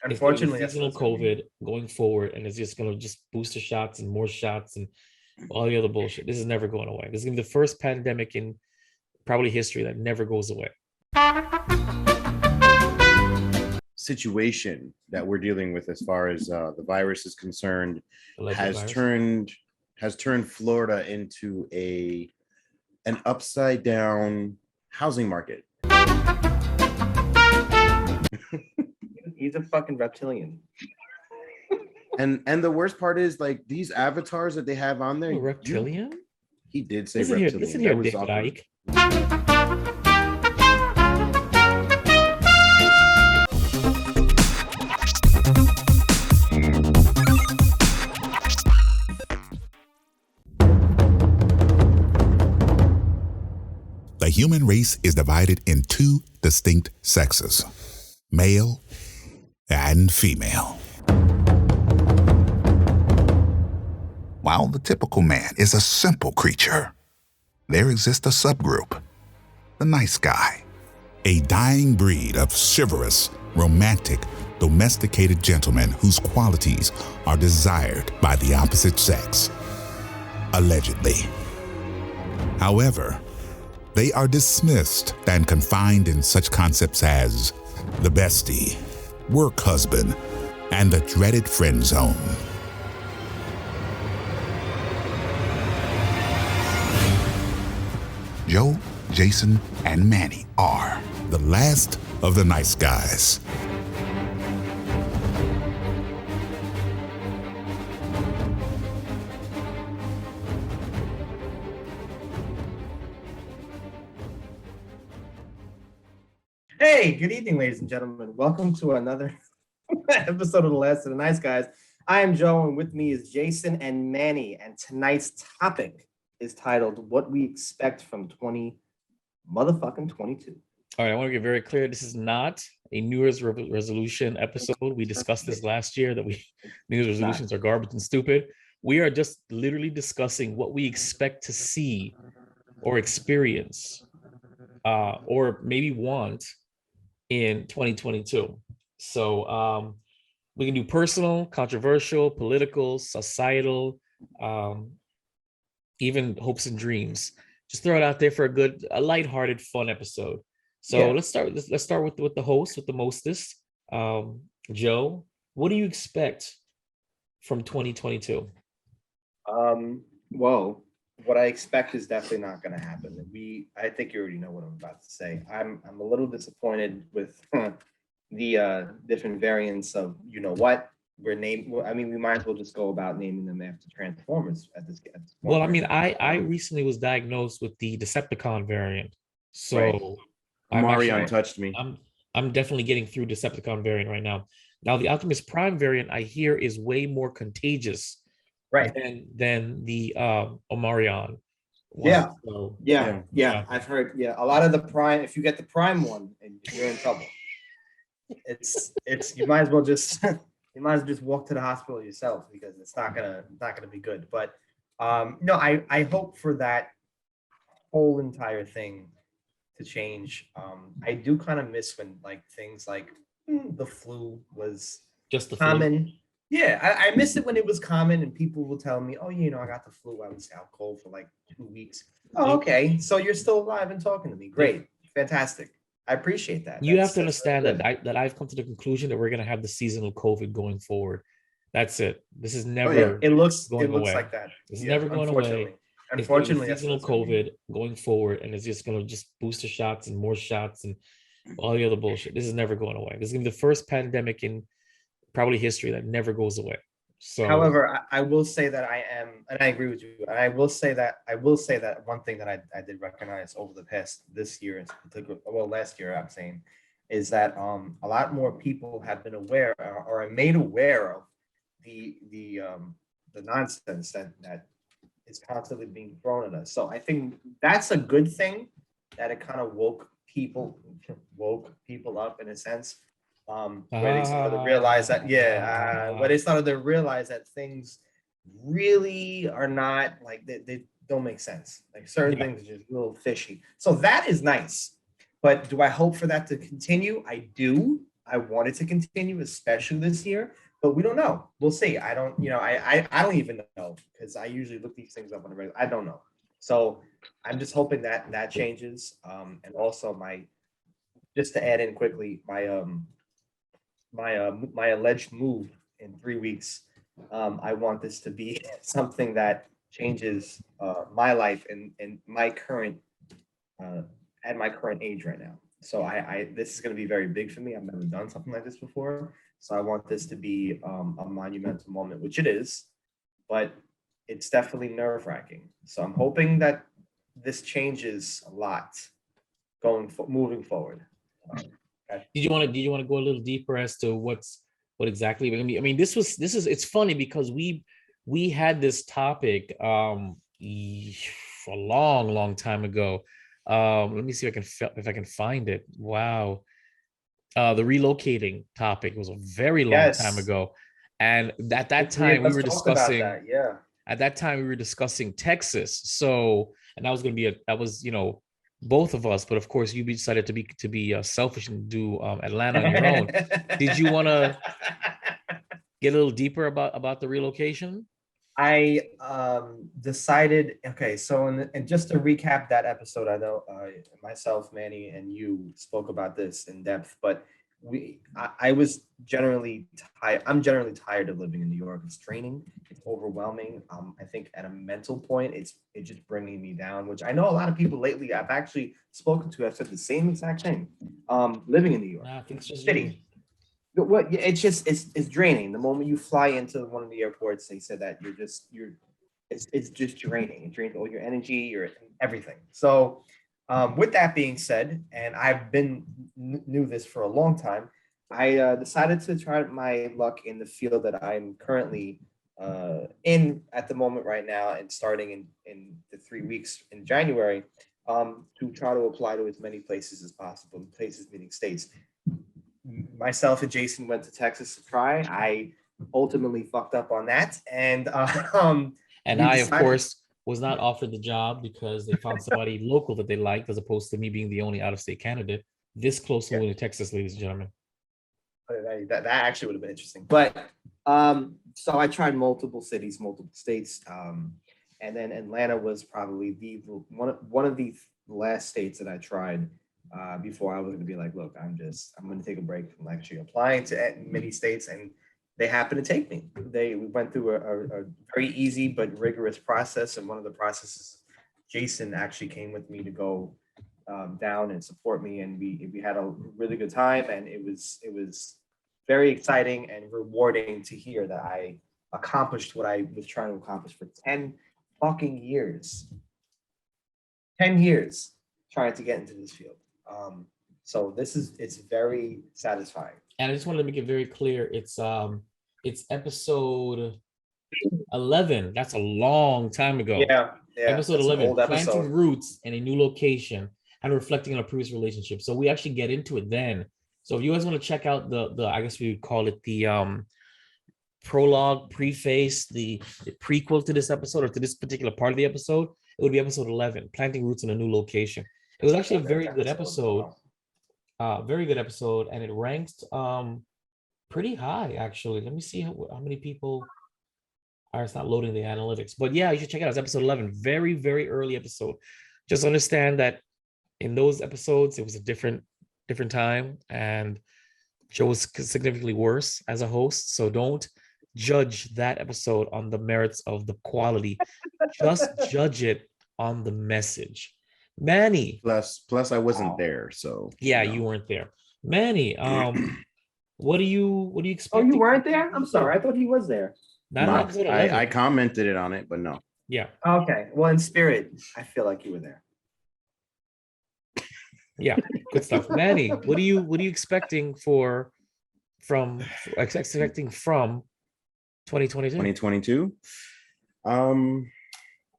It's going to be Unfortunately, that's what seasonal it's gonna be. COVID going forward, and it's just going to just booster shots and more shots and all the other bullshit. This is never going away. This is going to be the first pandemic in probably history that never goes away. Situation that we're dealing with as far as the virus is concerned Alleged has virus. turned Florida into an upside down housing market. He's a fucking reptilian. And the worst part is, like, these avatars that they have on there. Oh, reptilian? He did say Listen here, reptilian. listen That here, was David awkward. Icke. The human race is divided in two distinct sexes, male and female. While the typical man is a simple creature, there exists a subgroup, the nice guy, a dying breed of chivalrous, romantic, domesticated gentlemen whose qualities are desired by the opposite sex, allegedly. However, they are dismissed and confined in such concepts as the bestie, work husband, and the dreaded friend zone. Joe, Jason, and Manny are the last of the nice guys. Hey, good evening, ladies and gentlemen. Welcome to another episode of The Last of the Nice Guys. I am Joe, and with me is Jason and Manny. And tonight's topic is titled "What We Expect from 2022." All right, I want to get very clear. This is not a New Year's resolution episode. We discussed this last year that New Year's resolutions are garbage and stupid. We are just literally discussing what we expect to see or experience or maybe want in 2022. So we can do personal, controversial, political, societal, even hopes and dreams. Just throw it out there for a lighthearted, fun episode. So let's start with the host, with the mostest. Joe, what do you expect from 2022? Well, what I expect is definitely not going to happen. I think you already know what I'm about to say. I'm a little disappointed with the different variants of, you know what, we might as well just go about naming them after Transformers at this point. Well, I mean, I recently was diagnosed with the Decepticon variant, so Right. Marion touched me. I'm definitely getting through Decepticon variant right now. Now, the Optimus Prime variant I hear is way more contagious, right, than the Omarion. Yeah. So, yeah. I've heard. Yeah, a lot of the Prime. If you get the Prime one, you're in trouble. It's you might as well just walk to the hospital yourself, because it's not gonna be good. But no, I hope for that whole entire thing to change. I do kind of miss when, like, things like the flu was just the common. flu. Yeah, I miss it when it was common and people will tell me, oh, I got the flu. I was out cold for like 2 weeks. Oh, okay. So you're still alive and talking to me. Great. Fantastic. I appreciate that. You have to understand that I've come to the conclusion that we're going to have the seasonal COVID going forward. That's it. This is never it looks going away. Like that. It's never going away. Unfortunately, it's seasonal COVID going forward, and it's just going to just booster shots and more shots and all the other bullshit. This is never going away. This is going to be the first pandemic in probably history that never goes away. So, however, I will say that I am, and I agree with you. And I will say that one thing that I did recognize over the past this year in particular, well, last year I'm saying, is that a lot more people have been aware or are made aware of the nonsense that is constantly being thrown at us. So I think that's a good thing, that it kind of woke people up in a sense. Where they started to realize that, where they started to realize that things really are not, like, they don't make sense. Like, certain things are just a little fishy. So that is nice. But do I hope for that to continue? I do. I want it to continue, especially this year, but we don't know. We'll see. I don't, I don't even know because I usually look these things up on the regular. I don't know. So I'm just hoping that that changes. And also just to add in quickly, my alleged move in 3 weeks. I want this to be something that changes my life and my current at my current age right now. So this is going to be very big for me. I've never done something like this before. So I want this to be a monumental moment, which it is, but it's definitely nerve-wracking. So I'm hoping that this changes a lot moving forward. Did you want to go a little deeper as to what exactly we're gonna be? I mean, this is it's funny because we had this topic a long time ago. Let me see if I can find it. Wow. The relocating topic was a very long time ago. And at that time we were discussing at that time we were discussing Texas. So, and that was going to be both of us, but of course you decided to be selfish and do Atlanta on your own. Did you want to get a little deeper about the relocation? I decided, okay, so and just to recap that episode, I know myself, Manny, and you spoke about this in depth, but I was generally tired. I'm generally tired of living in New York. It's draining. It's overwhelming. I think at a mental point, it's just bringing me down, which I know a lot of people lately I've actually spoken to have said the same exact thing. Living in New York, I think it's just city. What it's draining. The moment you fly into one of the airports, they said that it's just draining. It drains all your energy, your everything. So with that being said, and I've knew this for a long time, I decided to try my luck in the field that I'm currently in at the moment right now, and starting in the 3 weeks in January, to try to apply to as many places as possible, places meaning states. Myself and Jason went to Texas to try. I ultimately fucked up on that, and I, of course, was not offered the job because they found somebody local that they liked, as opposed to me being the only out-of-state candidate this close to moving to Texas, ladies and gentlemen. That actually would have been interesting. But so I tried multiple cities, multiple states, and then Atlanta was probably one of the last states that I tried before I was going to be like, look, I'm going to take a break from actually applying to many states, and they happened to take me. We went through a very easy but rigorous process, and one of the processes, Jason actually came with me to go down and support me, and we had a really good time, and it was very exciting and rewarding to hear that I accomplished what I was trying to accomplish for 10 fucking years. 10 years trying to get into this field. So it's very satisfying. And I just wanted to make it very clear, it's episode 11. That's a long time ago. Yeah. Episode 11, planting roots in a new location and reflecting on a previous relationship. So we actually get into it then. So if you guys want to check out the I guess we would call it the prologue, preface, the prequel to this episode, or to this particular part of the episode, it would be episode 11, planting roots in a new location. It was actually a very good episode. Very good episode, and it ranked pretty high, actually. Let me see how many people are. It's not loading the analytics, but yeah, you should check it out. It's episode 11, very, very early episode. Just understand that in those episodes, it was a different time, and Joe was significantly worse as a host. So don't judge that episode on the merits of the quality. Just judge it on the message. Manny. Plus I wasn't there, so yeah, you weren't there. Manny, what do you expect? Oh, you weren't there? I'm sorry, I thought he was there. I commented on it, but no. Yeah. Okay. Well, in spirit, I feel like you were there. Yeah, good stuff. Manny, what are you expecting from 2022? 2022.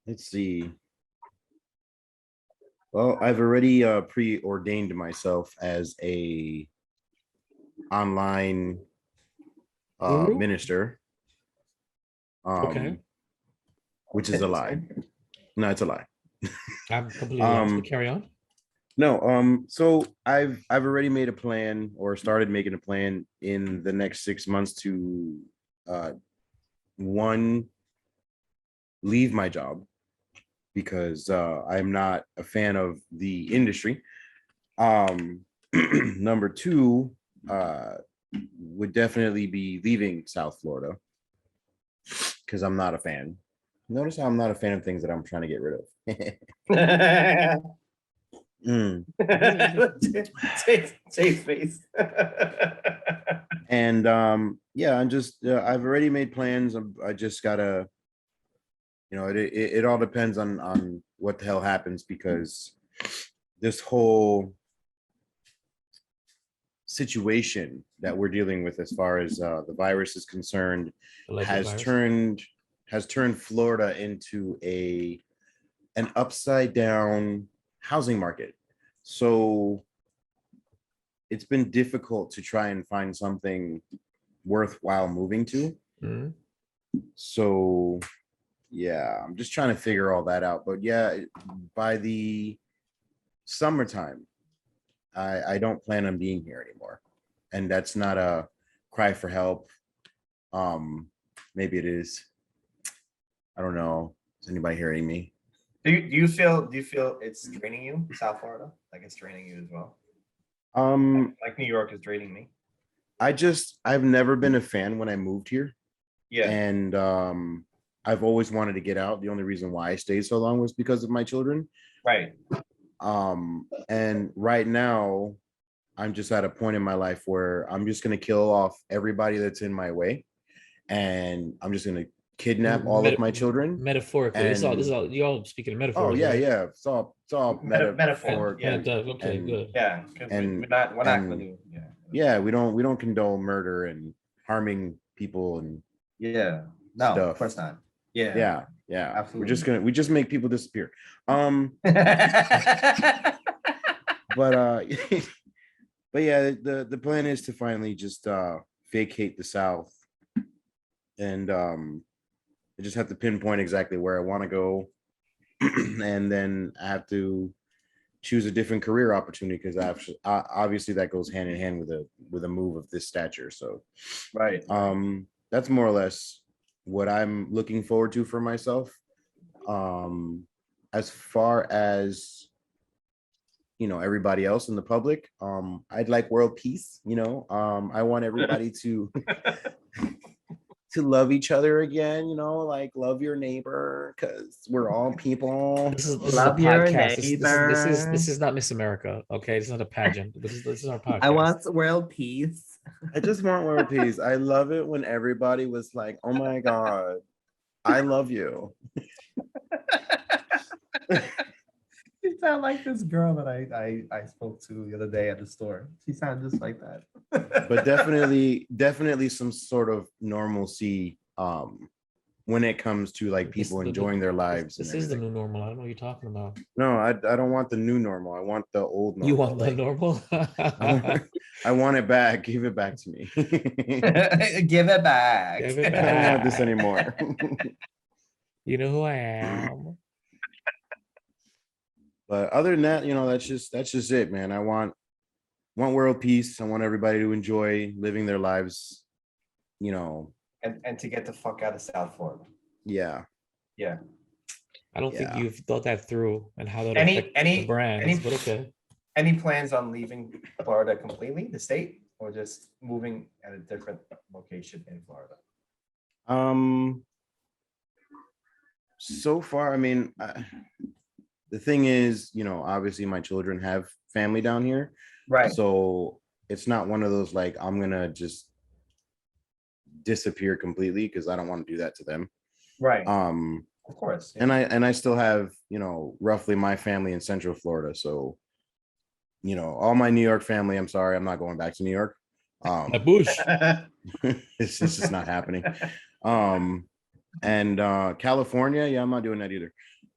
Let's see. Well, I've already preordained myself as a online minister. Okay. Which is a lie. No, it's a lie. I'm completely lost. Carry on. No, so I've already made a plan or started making a plan in the next 6 months to uh one, leave my job because I'm not a fan of the industry. Number two, would definitely be leaving South Florida because I'm not a fan. Notice how I'm not a fan of things that I'm trying to get rid of. Mm. Safe face. And yeah, I'm just I've already made plans. I just gotta, it all depends on what the hell happens, because this whole situation that we're dealing with as far as the virus is concerned Alleged has virus. turned Florida into an upside down housing market. So it's been difficult to try and find something worthwhile moving to. Mhm. So yeah, I'm just trying to figure all that out. But yeah, by the summertime, I don't plan on being here anymore. And that's not a cry for help. Maybe it is. I don't know. Is anybody hearing me? Do you feel it's draining you, South Florida? Like it's draining you as well? Like New York is draining me. I've never been a fan when I moved here. Yeah. And I've always wanted to get out. The only reason why I stayed so long was because of my children. Right. And right now I'm just at a point in my life where I'm just going to kill off everybody that's in my way, and I'm just going to kidnap all of my children. Metaphorically, this is all you all speaking of metaphors. Oh yeah, right? yeah. It's all Metaphor. Yeah. Okay, and- good. Yeah. Because And- we're not and- gonna do. Yeah. Yeah, we don't condone murder and harming people and Yeah. No, Stuff. of course not. Yeah. yeah. Absolutely. We just make people disappear. But but yeah, the plan is to finally just vacate the South, and I just have to pinpoint exactly where I want to go, and then I have to choose a different career opportunity, because obviously that goes hand in hand with a move of this stature. So Right. that's more or less what I'm looking forward to for myself. As far as everybody else in the public, I'd like world peace. I want everybody to to love each other again, like love your neighbor, because we're all people. This is Love a your podcast. This neighbor. is not Miss America. Okay, it's not a pageant. This is our podcast. I want world peace. I just want world peace. I love it when everybody was like, oh my God, I love you. You sound like this girl that I spoke to the other day at the store. She sounded just like that. But definitely some sort of normalcy when it comes to like This- people the- enjoying their lives. This and is the everything. new normal. I don't know what you're talking about. No, I don't want the new normal. I want the old normal. You want the Like, normal? I want it back. Give it back to me. Give it back. Give it I don't want this back. anymore. You know who I am. But other than that, that's just it, man. I want world peace. I want everybody to enjoy living their lives. And to get the fuck out of South Florida. Yeah. Yeah. I don't think Yeah. you've thought that through and how that Any- affects any- the brands, any- but okay. Any plans on leaving Florida completely, the state, or just moving at a different location in Florida? So far, I mean, the thing is, obviously my children have family down here. Right. So it's not one of those like I'm gonna just disappear completely, because I don't want to do that to them. Right. Of course. And I still have, roughly my family in Central Florida. So, all my New York family, I'm sorry, I'm not going back to New York. My bush. It's just not happening. And California, yeah, I'm not doing that either.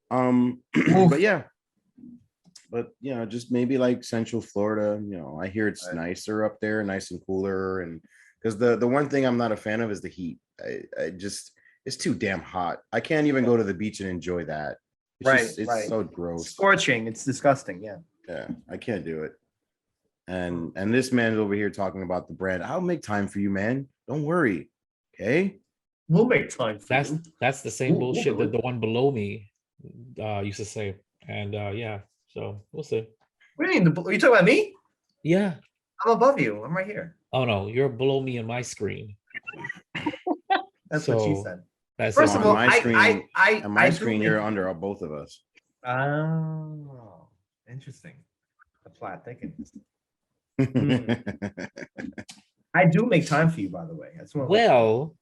But yeah. But just maybe like Central Florida, I hear it's Right. nicer up there, nice and cooler. And because the one thing I'm not a fan of is the heat. It's too damn hot. I can't even go to the beach and enjoy that. It's Right, just, it's right. so gross. Scorching. It's disgusting. Yeah. Yeah, I can't do it. And this man's over here talking about the brand. I'll make time for you, man. Don't worry. Okay. We'll make time for That's you. that's the same We'll bullshit do that it. the one below me used to say. And yeah, so we'll see. What do you mean? Are you talking about me? Yeah. I'm above you. I'm right here. Oh no, you're below me on my screen. That's what she So said. that's First it. of on all, my screen, on my I do screen, make- you're under both of us. Oh, interesting. The plot thickens. I do make time for you, by the way. That's one. Well,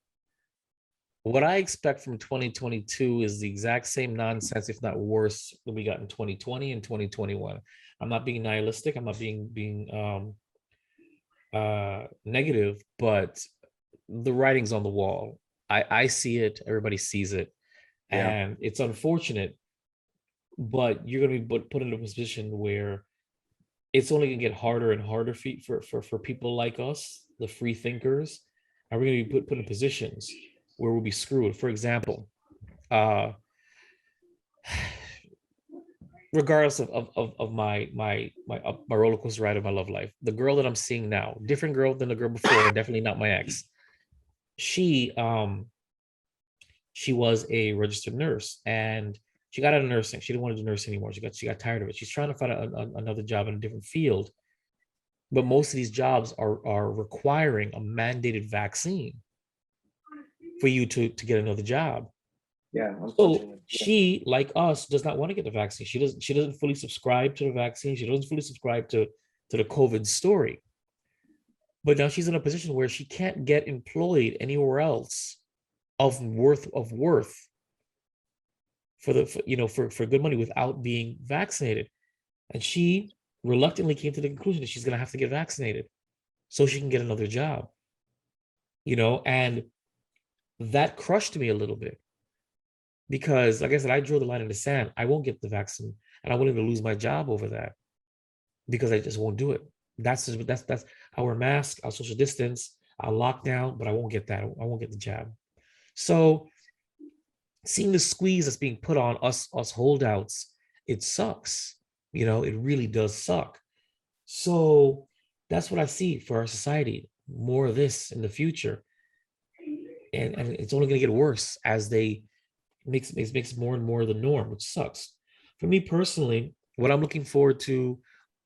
what I expect from 2022 is the exact same nonsense, if not worse, that we got in 2020 and 2021. I'm not being nihilistic. I'm not being negative, but the writing's on the wall. I see it. Everybody sees it, Yeah. and it's unfortunate. But you're going to be put in a position where it's only going to get harder and harder for people like us, the free thinkers, and we're going to be put in positions where we'll be screwed. For example, regardless of my roller coaster ride of my love life, the girl that I'm seeing now, different girl than the girl before, definitely not my ex. She was a registered nurse, and she got out of nursing. She didn't want to do nursing anymore. She got tired of it. She's trying to find another job in a different field, but most of these jobs are requiring a mandated vaccine for you to get another job. Yeah. So she, like us, does not want to get the vaccine. She doesn't fully subscribe to the vaccine. She doesn't fully subscribe to the COVID story. But now she's in a position where she can't get employed anywhere else of worth for good money without being vaccinated. And she reluctantly came to the conclusion that she's going to have to get vaccinated so she can get another job. And that crushed me a little bit. Because, like I said, I drew the line in the sand. I won't get the vaccine, and I'm willing to lose my job over that because I just won't do it. That's our mask, our social distance, our lockdown, but I won't get that. I won't get the jab. So, seeing the squeeze that's being put on us holdouts, it sucks. It really does suck. So that's what I see for our society. More of this in the future, and it's only going to get worse as they makes more and more the norm, which sucks. For me personally, what I'm looking forward to,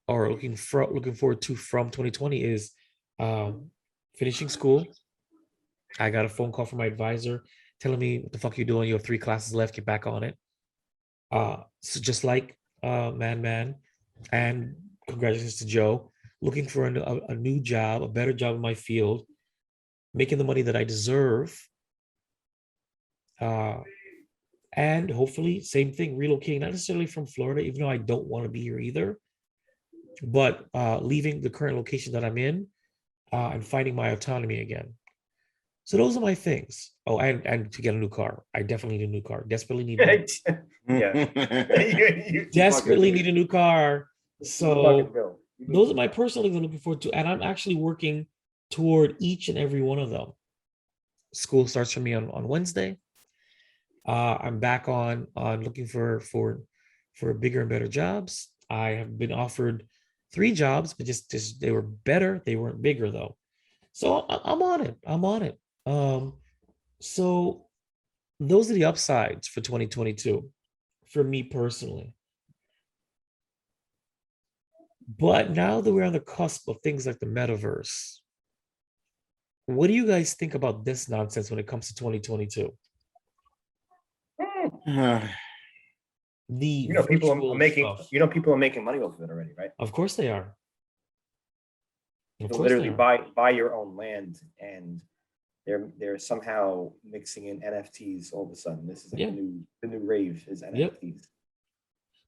or looking forward to from 2020 is finishing school. I got a phone call from my advisor telling me, what the fuck you doing? You have 3 classes left, get back on it. So just like Man, and congratulations to Joe, looking for a new job, a better job in my field, making the money that I deserve. And hopefully, same thing, relocating, not necessarily from Florida, even though I don't want to be here either, but leaving the current location that I'm in and finding my autonomy again. So those are my things. Oh, and to get a new car. I definitely need a new car. Desperately need desperately need a new car. So those are my personal things I'm looking forward to. And I'm actually working toward each and every one of them. School starts for me on Wednesday. I'm back on looking for bigger and better jobs. I have been offered 3 jobs, but just they were better. They weren't bigger though. So I'm on it. So those are the upsides for 2022 for me personally. But now that we're on the cusp of things like the metaverse, what do you guys think about this nonsense when it comes to 2022? People are making stuff. people are making money off of it already, right? Of course they are. You literally buy your own land, and they're somehow mixing in NFTs all of a sudden. This is like the new rave is NFTs. Yep.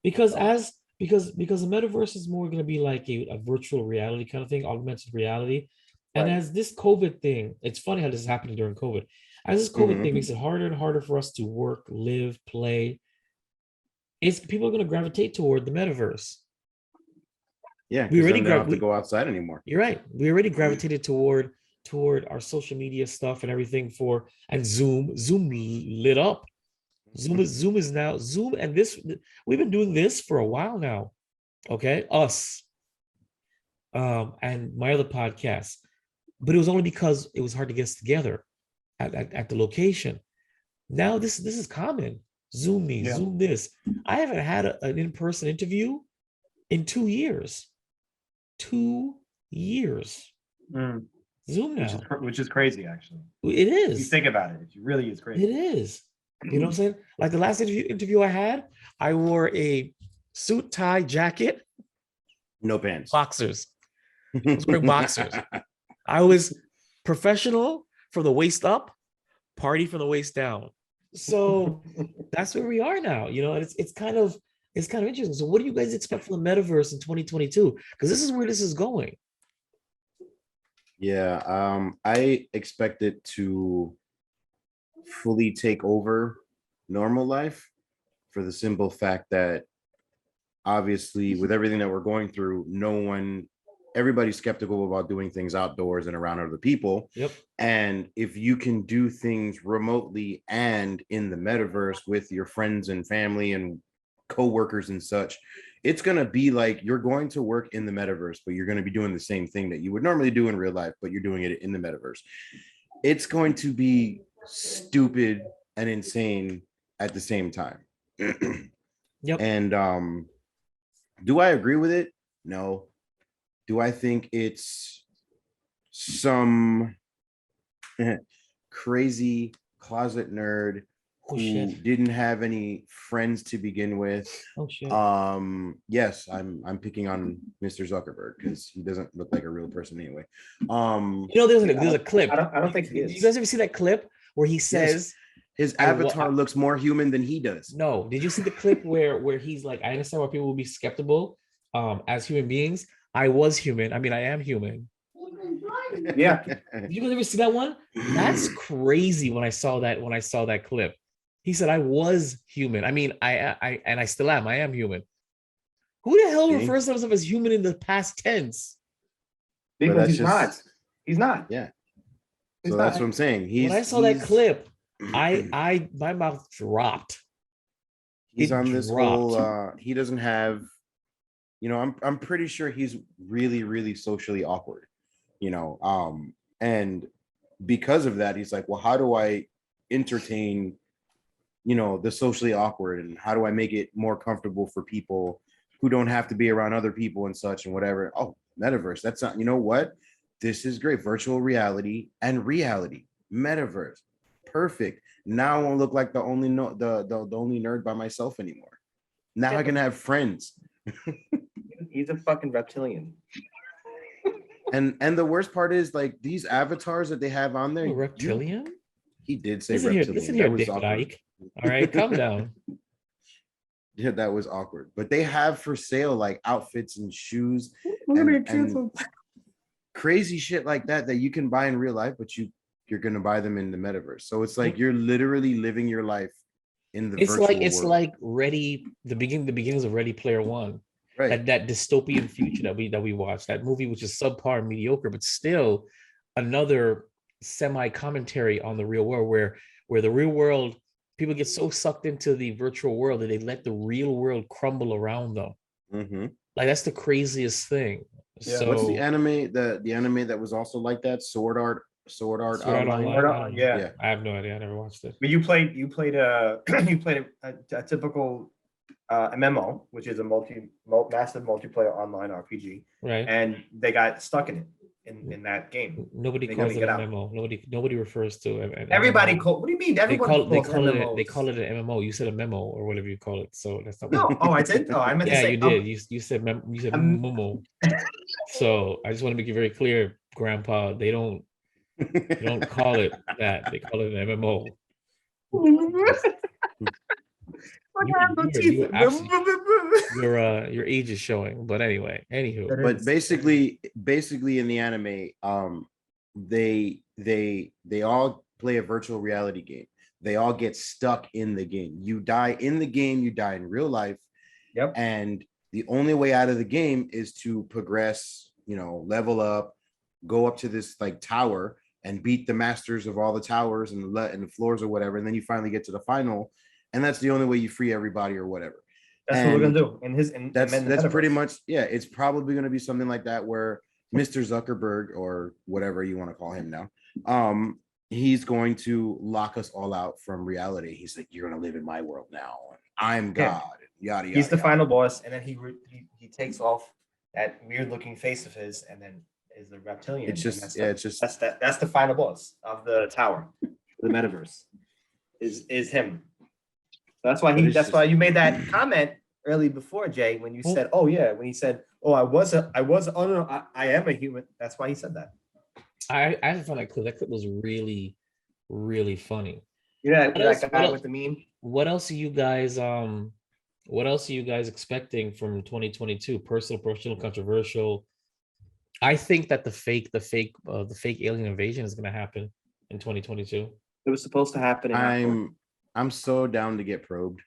Because the metaverse is more going to be like a virtual reality kind of thing, augmented reality. And as this COVID thing, it's funny how this is happening during COVID. As this COVID thing makes it harder and harder for us to work, live, play, people are going to gravitate toward the metaverse. Yeah, we already don't have to go outside anymore. You're right. We already gravitated toward our social media stuff and everything and Zoom lit up. Zoom is now, and this, we've been doing this for a while now. Okay, us, and my other podcast, but it was only because it was hard to get us together at the location. Now this is common. Zoom me, Yeah. Zoom this. I haven't had an in-person interview in 2 years. 2 years. Mm, Zoom now. which is crazy, actually. It If you is. think about it, it really is crazy. It is. You know what I'm saying? Like the last interview I had, I wore a suit, tie, jacket, No pants. boxers. I was wearing boxers. I was professional from the waist up, party from the waist down. So that's where we are now. You know, and it's kind of interesting. So what do you guys expect from the metaverse in 2022? Because this is where this is going. Yeah, I expect it to fully take over normal life for the simple fact that obviously with everything that we're going through, everybody's skeptical about doing things outdoors and around other people. Yep. And if you can do things remotely and in the metaverse with your friends and family and co-workers and such, it's going to be like you're going to work in the metaverse, but you're going to be doing the same thing that you would normally do in real life, but you're doing it in the metaverse. It's going to be stupid and insane at the same time. Yep. And do I agree with it? No. Do I think it's some crazy closet nerd who didn't have any friends to begin with? Oh shit. Yes, I'm picking on Mr. Zuckerberg because he doesn't look like a real person anyway. You know, there's a clip. I don't think he is. You guys ever see that clip where he says his avatar looks more human than he does? No. Did you see the clip where he's like, I understand why people will be skeptical as human beings. I was human. I mean, I am human. Yeah. Did you guys ever see that one? That's crazy. When I saw that clip, he said I was human. I mean, I still am. I am human. Who the hell refers to himself as human in the past tense? Because he's not. He's not. Yeah. He's So not. that's what I'm saying. When I saw that clip, my mouth dropped. He's It on this dropped. whole he doesn't have, I'm pretty sure he's really, really socially awkward, and because of that, he's like, well, how do I entertain, the socially awkward, and how do I make it more comfortable for people who don't have to be around other people and such and whatever. Oh, metaverse. That's not, what? This is great. Virtual reality and reality. Metaverse. Perfect. Now I won't look like the only the only nerd by myself anymore. Now I can have friends. He's a fucking reptilian. And the worst part is, like, these avatars that they have on there. Reptilian? He did say reptilian. Listen here, Dick Dyke. All right, calm down. Yeah, that was awkward. But they have for sale like outfits and shoes and crazy shit like that you can buy in real life, but you're gonna buy them in the metaverse. So it's like you're literally living your life in the virtual world. Like the beginnings of Ready Player One. Right. That dystopian future that we watched, that movie, which is subpar and mediocre, but still another semi-commentary on the real world, where the real world, people get so sucked into the virtual world that they let the real world crumble around them. Mm-hmm. Like, that's the craziest thing. Yeah. So what's the anime? The anime that was also like that, Sword Art Online? Yeah. I have no idea. I never watched it. But you played a typical MMO, which is a massive multiplayer online RPG, Right. and they got stuck in that game. Nobody They calls it couldn't an get out. MMO. Nobody refers to it. Everybody call. What do you mean? Everybody They call it MMOs. an MMO. You said a memo or whatever you call it. So that's not. No, I did. Oh, I meant to Yeah, say. you did. You said memo. So I just want to make it very clear, Grandpa. They don't call it that. They call it an MMO. Your age is showing, but anyway, anywho. But basically in the anime, they all play a virtual reality game. They all get stuck in the game. You die in the game, you die in real life. Yep. And the only way out of the game is to progress, level up, go up to this like tower and beat the masters of all the towers and the floors or whatever. And then you finally get to the final. And that's the only way you free everybody or whatever. That's what we're And gonna do. that's pretty much, yeah, it's probably going to be something like that where Mr. Zuckerberg, or whatever you want to call him now, he's going to lock us all out from reality. He's like, you're going to live in my world now. I'm God. Yada, yada. He's the yada. final boss, and then he takes off that weird looking face of his, and then is the reptilian. It's just, that's the final boss of the tower, the metaverse, is him. That's why that's why you made that comment early before, Jay, when you said, "Oh yeah," when he said, "Oh, I am a human." That's why he said that. I found that clip. That clip was really, really funny. Yeah, that guy with the meme. What else are you guys expecting from 2022? Personal, controversial. I think that the fake alien invasion is going to happen in 2022. It was supposed to happen. I'm so down to get probed.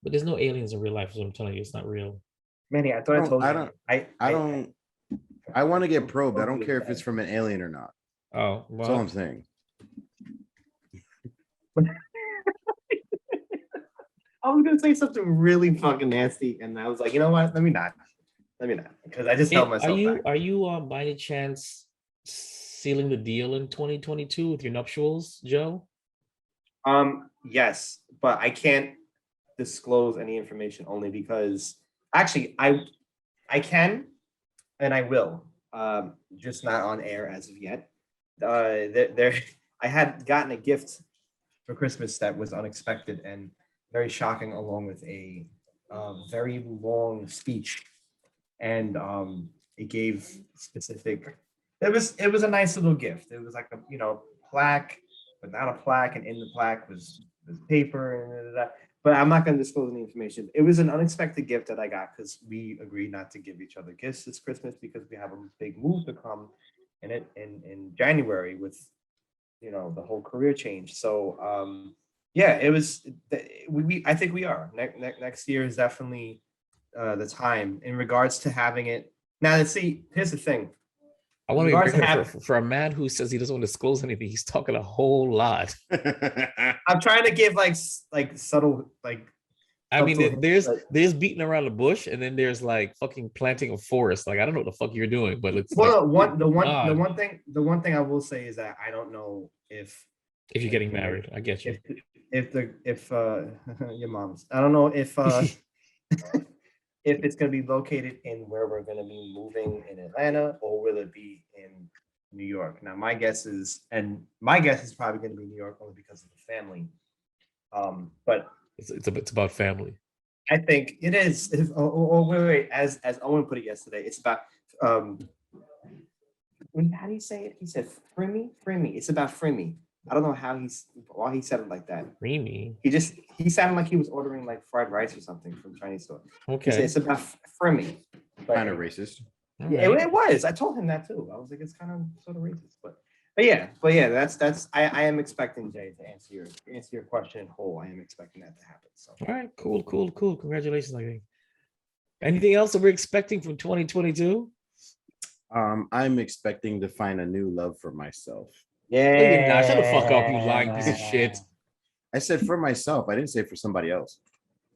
But there's no aliens in real life, so I'm telling you, it's not real. Manny, I thought I told you. I want to get probed. I don't care if it's from an alien or not. Oh, well. That's all I'm saying. I was gonna say something really fucking nasty, and I was like, you know what? Let me not, because I just held myself back. Are you by any chance sealing the deal in 2022 with your nuptials, Joe? Yes, but I can't disclose any information only because actually I can and I will, just not on air as of yet. I had gotten a gift for Christmas that was unexpected and very shocking, along with a very long speech, and it gave specific. It was a nice little gift. It was like a plaque, but not a plaque, and in the plaque was paper and that. But I'm not going to disclose any information. It was an unexpected gift that I got because we agreed not to give each other gifts this Christmas because we have a big move to come in January with the whole career change. So yeah, it was. I think we are next year is definitely the time in regards to having it. Now let's see. Here's the thing. I want to be for a man who says he doesn't want to disclose anything. He's talking a whole lot. I'm trying to give like subtle I mean, there's beating around the bush, and then there's like fucking planting a forest. Like I don't know what the fuck you're doing, but it's the one thing I will say is that I don't know if you're getting married. I get you. If your mom's, I don't know if if it's going to be located in where we're going to be moving in Atlanta, or will it be in New York? Now, my guess is probably going to be New York only because of the family. But it's about family. I think it is. Wait. As Owen put it yesterday, it's about how do you say it? He said Frimmy. It's about Frimmy. I don't know why he said it like that. Creamy. He sounded like he was ordering like fried rice or something from Chinese store. Okay. It's about Frimmy. Kind of racist. Yeah, it was. I told him that too. I was like, it's kind of sort of racist, but yeah. That's. I am expecting, Jay, to answer your question in whole. I am expecting that to happen. So. All right. Cool. Congratulations, I think. Anything else that we're expecting from 2022? I'm expecting to find a new love for myself. Yeah. Shut the fuck up, you lying piece of shit. I said for myself. I didn't say for somebody else.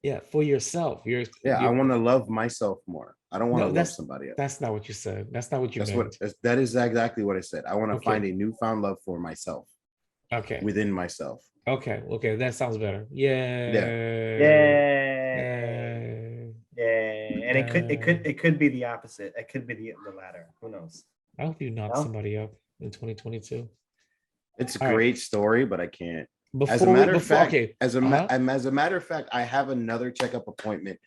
Yeah, for yourself. I want to love myself more. I don't want to love somebody else. That's not what you said. That's not what you meant. That is exactly what I said. I want to find a newfound love for myself. Okay. Within myself. Okay. That sounds better. Yeah. And it could be the opposite. It could be the latter. Who knows? I hope you knock somebody up in 2022. It's a great story, but I can't. As a matter of fact, I have another checkup appointment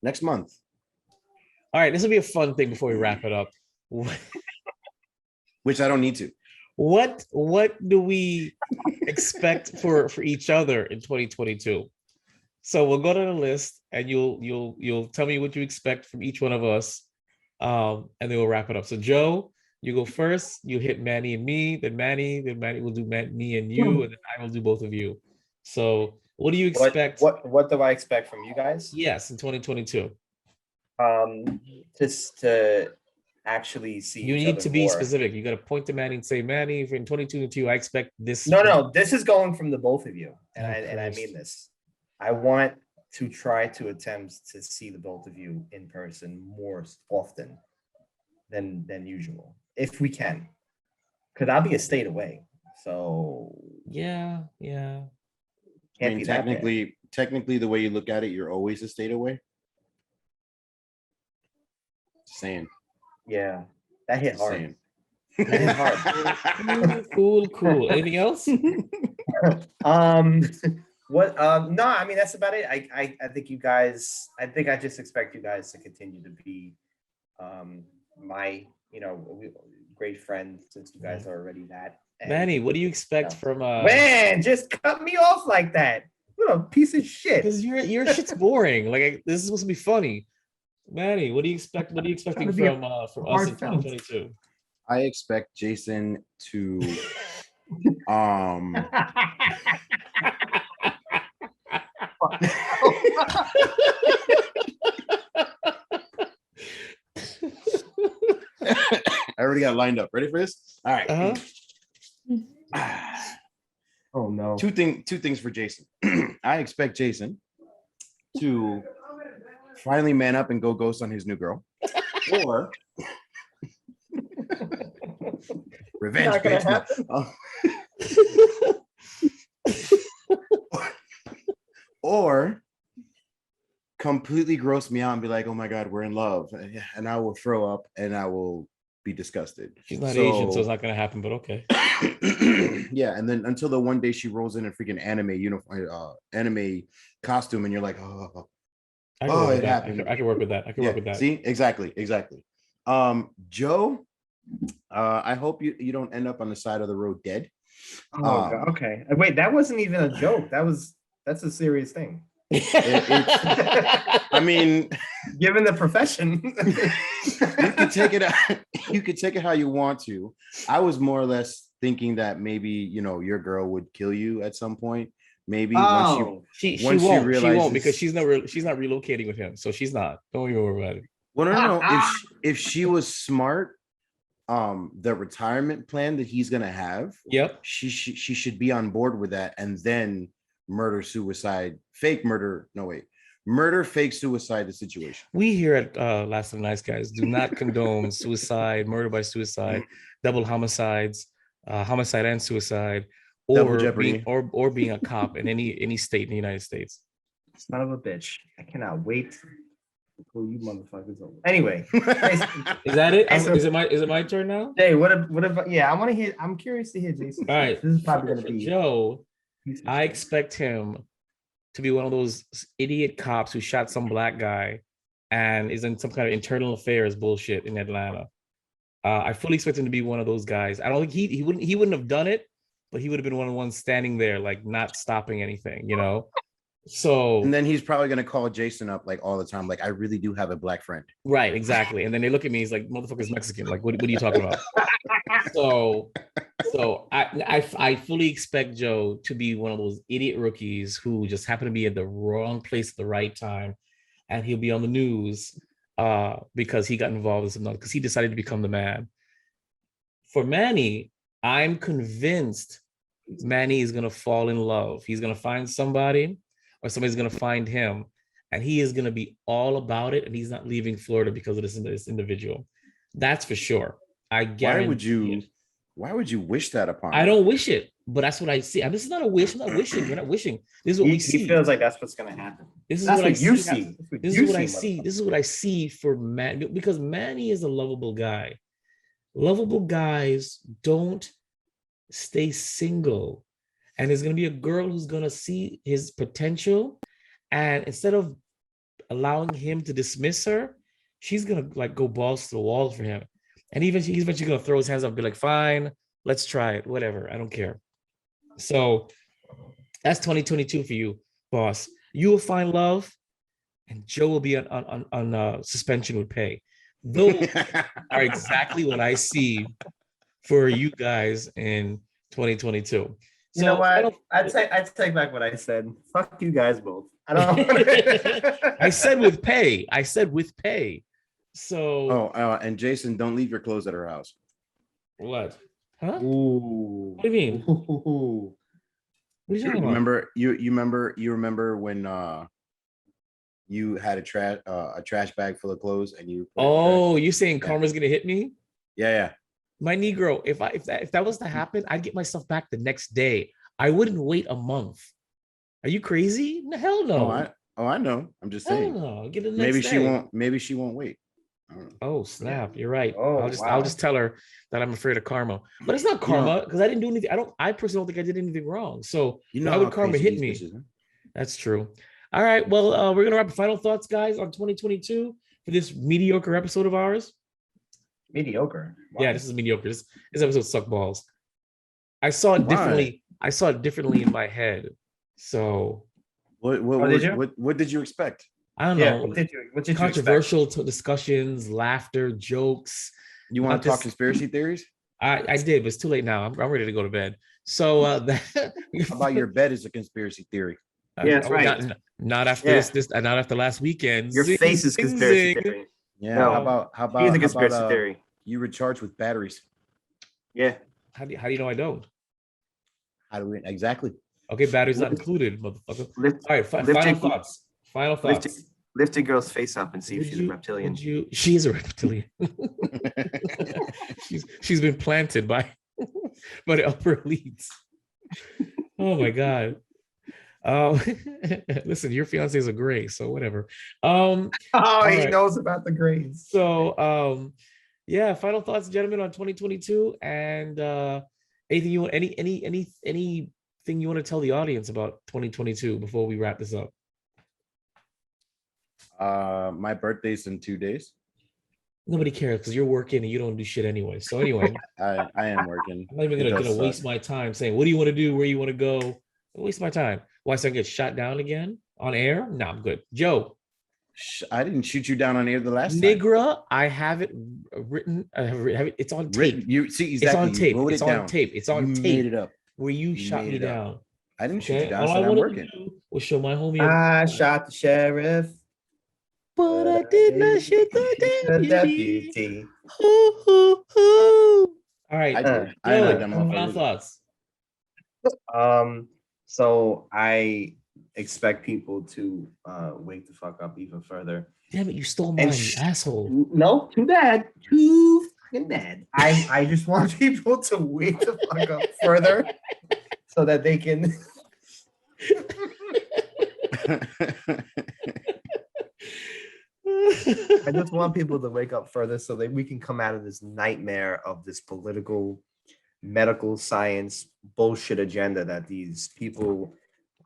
next month. All right, this will be a fun thing before we wrap it up. Which I don't need to. What do we expect for each other in 2022? So we'll go to the list, and you'll tell me what you expect from each one of us, and then we'll wrap it up. So Joe, you go first. You hit Manny and me, then Manny will do me and you, and then I will do both of you. So what do you expect? What do I expect from you guys? Yes, in 2022. Just to actually see. You need to be specific. You got to point to Manny and say, Manny, in 2022, I expect this. No, this is going from the both of you, and I mean this. I want to try to attempt to see the both of you in person more often than usual, if we can. Because I'll be a state away. So Yeah. I can't mean, be that bad. technically, the way you look at it, you're always a state away. Just saying. Yeah, that hit Just hard. saying. That hit hard. Cool. Anything else? What no, I mean that's about it. I think you guys, I think I just expect you guys to continue to be my, great friends, since you guys are already that. And, Manny, what do you expect from man, just cut me off like that. What a piece of shit. because your shit's boring. Like this is supposed to be funny. Manny, what do you expect? What are you expecting Trying to be from us in heartfelt. 2022? I expect Jason to I already got lined up. Ready for this? All right. Oh no. Two things for Jason. I expect Jason to finally man up and go ghost on his new girl, or revenge. Not gonna Bitch. Or completely gross me out and be like, "Oh my God, we're in love," and I will throw up and I will be disgusted. She's not Asian, so it's not gonna happen. But okay. Yeah, and then until the one day she rolls in a freaking anime uniform, anime costume, and you're like, "Oh, it happened." I can work with that. I can work with that. See, exactly. Joe, I hope you don't end up on the side of the road dead. Oh, God. Okay. Wait, that wasn't even a joke. That's a serious thing. I mean, given the profession, you could take it. You could take it how you want to. I was more or less thinking that maybe your girl would kill you at some point. Maybe once she realizes, won't because she's not relocating with him, so she's not. Don't even worry about it. Well, no. If she was smart, the retirement plan that he's gonna have, yep, she should be on board with that, and then murder, fake suicide the situation. We here at Last of the Nice Guys do not condone suicide, murder by suicide, double homicides, homicide and suicide, or being a cop in any state in the United States. Son of a bitch. I cannot wait to pull you motherfuckers over. Anyway. Is that it? Is it my turn now? Hey, what if yeah, I want to hear, I'm curious to hear Jason. All right. This is probably gonna be Joe. I expect him to be one of those idiot cops who shot some black guy and is in some kind of internal affairs bullshit in Atlanta. I fully expect him to be one of those guys. I don't think he wouldn't have done it, but he would have been one of the ones standing there, like not stopping anything, So and then he's probably gonna call Jason up like all the time, like, I really do have a black friend. Right, exactly. And then they look at me, he's like, motherfucker's Mexican. Like, what are you talking about? So I fully expect Joe to be one of those idiot rookies who just happen to be at the wrong place at the right time, and he'll be on the news because he got involved in something, because he decided to become the man. For Manny, I'm convinced Manny is gonna fall in love. He's gonna find somebody, or somebody's gonna find him, and he is gonna be all about it, and he's not leaving Florida because of this individual. That's for sure. I guarantee. Why would you wish that upon I don't wish it, but that's what I see. And this is not a wish. I'm not wishing. We're not wishing. This is what we see. He feels like that's what's gonna happen. This is that's what you see. This is what I see. This is what I see for Manny, because Manny is a lovable guy. Lovable guys don't stay single. And there's gonna be a girl who's gonna see his potential, and instead of allowing him to dismiss her, she's gonna like go balls to the wall for him. And he's eventually gonna throw his hands up and be like, fine, let's try it, whatever, I don't care. So that's 2022 for you, boss. You will find love, and Joe will be on suspension with pay. Those are exactly what I see for you guys in 2022. You know what? I'd take back what I said. Fuck you guys both. I don't. I said with pay. So. And Jason, don't leave your clothes at her house. What? Huh? Ooh. What do you mean? Ooh. What are you talking about? You remember when you had a trash bag full of clothes and you put it in the trash. Oh, you saying karma's gonna hit me? Yeah. My Negro, if that was to happen, I'd get my stuff back the next day. I wouldn't wait a month. Are you crazy? Hell no. I know. I'm just Hell saying. no. Get it the Maybe next she day. won't. Maybe she won't wait. I don't know. Oh snap! You're right. Oh, I'll just tell her that I'm afraid of karma, but it's not karma because I didn't do anything. I personally don't think I did anything wrong. So why would karma hit me? Bitches, huh? That's true. All right. Well, we're gonna wrap. Final thoughts, guys, on 2022 for this mediocre episode of ours. Mediocre. Wow. Yeah, this is mediocre. This episode sucked balls. I saw it differently. I saw it differently in my head. So what did you expect? I don't know. What did you controversial discussions, laughter, jokes. You want to talk conspiracy theories? I did, but it's too late now. I'm ready to go to bed. So how about your bed is a conspiracy theory? Yeah, that's right. Not after this, not after last weekend. Your face is conspiracy theory. Yeah. No, how about he's a conspiracy theory? You recharge with batteries. Yeah. How do you know I don't? How do we exactly? Okay, batteries not included, motherfucker. All right, final thoughts. Final thoughts. Lift your girl's face up and see if she's a reptilian. She is a reptilian. she's been planted by the upper elites. Oh my god. Listen, your fiance is a gray, so whatever. He knows about the grades. So yeah, final thoughts, gentlemen, on 2022, and anything you want, anything you want to tell the audience about 2022 before we wrap this up? My birthday's in 2 days. Nobody cares because you're working and you don't do shit anyway. So anyway, I am working. I'm not even gonna waste my time saying what do you want to do, where you want to go. Don't waste my time. Why, so I get shot down again on air? No, I'm good. Joe, I didn't shoot you down on air the last time. I have it written. It's on tape. You see exactly. It's on tape. It's on tape. It's on tape. Made it up. Where you shot me down. I didn't shoot you down. All I wanted to do was show my homie. I shot the sheriff, but I did not shoot the deputy. All right. I like them. Final thoughts. So I expect people to wake the fuck up even further. Damn it, you stole mine, you asshole. No, too bad. Too fucking bad. I just want people to wake the fuck up further so that they can I just want people to wake up further so that we can come out of this nightmare of this political, medical science bullshit agenda that these people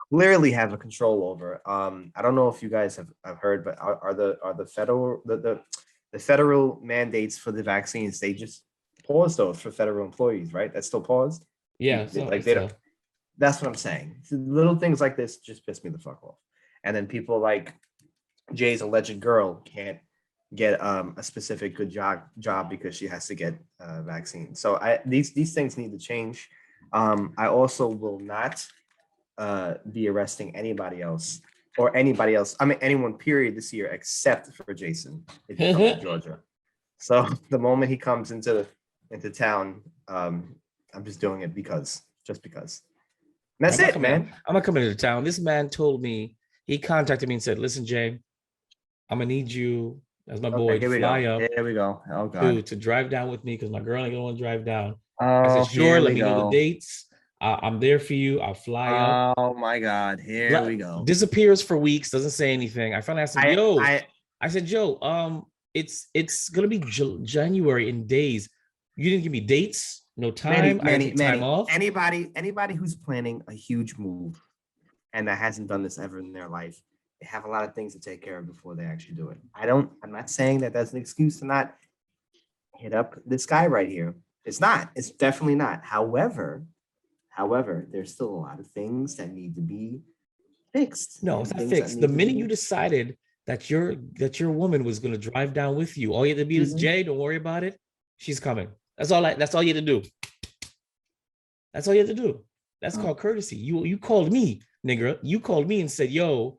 clearly have a control over. I don't know if you guys have heard, but are the federal mandates for the vaccines, they just paused those for federal employees, right? That's still paused. Yeah, they don't. That's what I'm saying. Little things like this just piss me the fuck off. And then people like Jay's alleged girl can't get a specific good job because she has to get a vaccine. So these things need to change. I also will not be arresting anybody else or anybody else. I mean, anyone period this year except for Jason if he comes to Georgia. So the moment he comes into town, I'm just doing it because. And that's it, man. I'm not coming into town. This man told me, he contacted me and said, listen, Jay, I'm gonna need you as my boy to fly up. Here we go. Oh god. To drive down with me because my girl ain't gonna want to drive down. I said, sure, let me know the dates. I'm there for you. I'll fly up. Oh my god. Here we go. Disappears for weeks, doesn't say anything. I finally asked him, I said, Joe, it's gonna be January in days. You didn't give me dates, no time. Manny, time off. Anybody who's planning a huge move and that hasn't done this ever in their life, they have a lot of things to take care of before they actually do it. I'm not saying that that's an excuse to not hit up this guy right here. It's not. It's definitely not. However, there's still a lot of things that need to be fixed. No, it's not fixed. The minute you decided that your woman was going to drive down with you, all you have to be is Jay. Don't worry about it. She's coming. That's all you have to do. That's all you have to do. That's called courtesy. You called me, nigga. You called me and said, yo,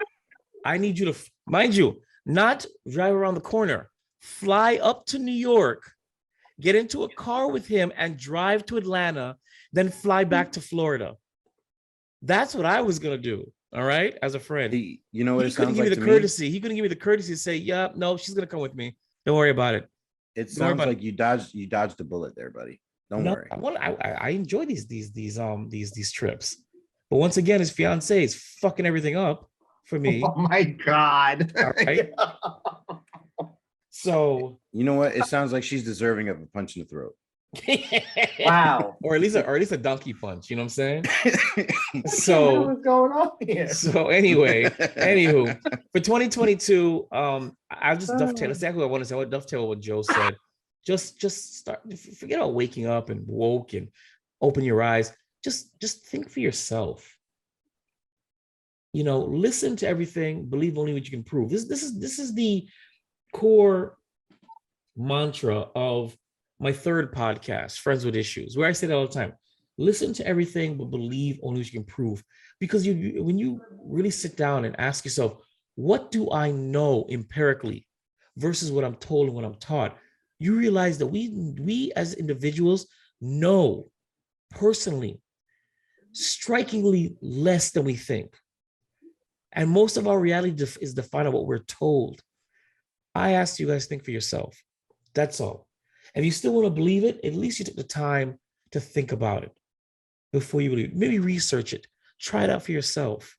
I need you to, mind you, not drive around the corner, fly up to New York, get into a car with him and drive to Atlanta, then fly back to Florida. That's what I was going to do. All right, as a friend. You know what He it couldn't sounds give like me to the me? courtesy. He couldn't give me the courtesy to say, "Yeah, no, she's gonna come with me. Don't worry about it." It Don't worry sounds about like you dodged the bullet there, buddy. Don't No, worry. I enjoy these trips, but once again, his fiance is fucking everything up for me. Oh my God. All right. So You know what? It sounds like she's deserving of a punch in the throat. Wow. or at least a donkey punch. You know what I'm saying? What So is going on here? so anywho, for 2022, I'll just dovetail. That's exactly what I want to say. I want to dovetail what Joe said. Just start. Forget about waking up and woke and open your eyes. Just think for yourself. You know, listen to everything. Believe only what you can prove. This is the core mantra of my third podcast, Friends with Issues, where I say that all the time. Listen to everything, but believe only what you can prove. Because when you really sit down and ask yourself, what do I know empirically versus what I'm told and what I'm taught, you realize that we as individuals know personally strikingly less than we think. And most of our reality is defined on what we're told. I asked you guys to think for yourself. That's all. If you still want to believe it, at least you took the time to think about it before you believe it. Maybe research it. Try it out for yourself.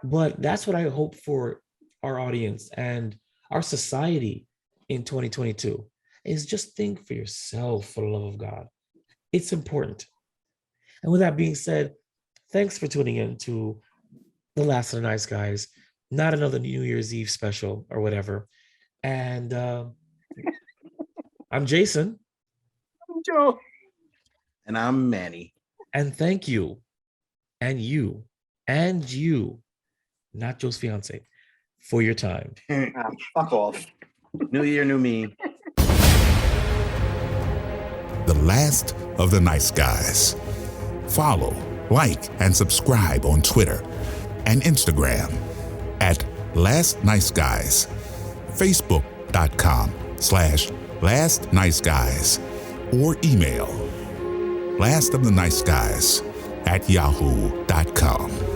But that's what I hope for our audience and our society in 2022 is just think for yourself, for the love of God. It's important. And with that being said, thanks for tuning in to The Last of the Nice Guys, not another New Year's Eve special or whatever. And I'm Jason. I'm Joe. And I'm Manny. And thank you. And you. And you, not Joe's fiance, for your time. Fuck off. New year, new me. The Last of the Nice Guys. Follow, like, and subscribe on Twitter and Instagram at Last Nice Guys, Facebook.com/Last Nice Guys, or email lastoftheniceguys@yahoo.com.